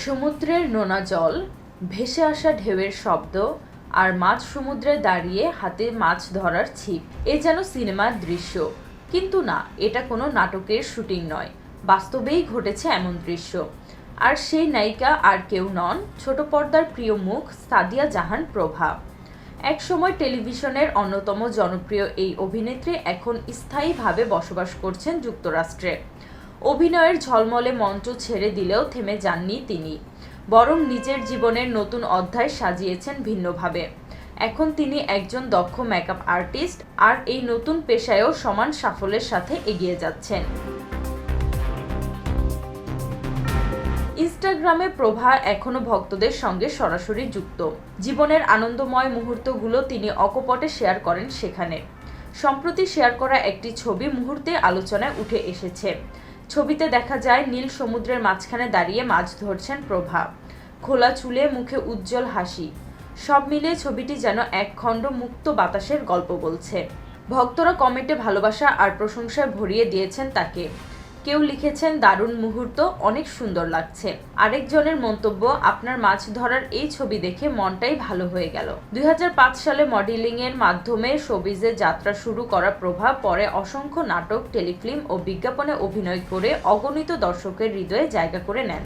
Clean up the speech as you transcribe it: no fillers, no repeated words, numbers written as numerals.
সমুদ্রের নোনা জল, ভেসে আসা ঢেউয়ের শব্দ আর মাঝ সমুদ্রে দাঁড়িয়ে হাতে মাছ ধরার ছিপ, এ যেন সিনেমার দৃশ্য। কিন্তু না, এটা কোনো নাটকের শুটিং নয়, বাস্তবেই ঘটেছে এমন দৃশ্য। আর সেই নায়িকা আর কেউ নন, ছোট পর্দার প্রিয় মুখ সাদিয়া জাহান প্রভা। একসময় টেলিভিশনের অন্যতম জনপ্রিয় এই অভিনেত্রী এখন স্থায়ীভাবে বসবাস করছেন যুক্তরাষ্ট্রে। অভিনয়ের ঝলমলে মঞ্চ ছেড়ে দিলেও থেমে যাননি তিনি, বরং নিজের জীবনের নতুন অধ্যায় সাজিয়েছেন ভিন্নভাবে। এখন তিনি একজন দক্ষ মেকআপ আর্টিস্ট, আর এই নতুন পেশায়ও সমান সাফল্যের সাথে এগিয়ে যাচ্ছেন। ইনস্টাগ্রামে প্রভা এখনও ভক্তদের সঙ্গে সরাসরি যুক্ত। জীবনের আনন্দময় মুহূর্তগুলো তিনি অকপটে শেয়ার করেন সেখানে। সম্প্রতি শেয়ার করা একটি ছবি মুহূর্তে আলোচনায় উঠে এসেছে। ছবিতে দেখা যায় নীল সমুদ্রের মাঝখানে দাঁড়িয়ে মাছ ধরছেন প্রভা, খোলা চুলে, মুখে উজ্জ্বল হাসি। সব মিলিয়ে ছবিটি যেন এক খণ্ড মুক্ত বাতাসের গল্প বলছে। ভক্তরা কমেন্টে ভালোবাসা আর প্রশংসায় ভরিয়ে দিয়েছেন তাকে। কেউ লিখেছেন, দারুণ মুহূর্ত, অনেক সুন্দর লাগছে। আরেকজনের মন্তব্য, আপনার মাছ ধরার এই ছবি দেখে মনটাই ভালো হয়ে গেল। 2005 সালে মডেলিংয়ের মাধ্যমে শোবিজে যাত্রা শুরু করা প্রভা পরে অসংখ্য নাটক, টেলিফিল্ম ও বিজ্ঞাপনে অভিনয় করে অগণিত দর্শকের হৃদয়ে জায়গা করে নেন।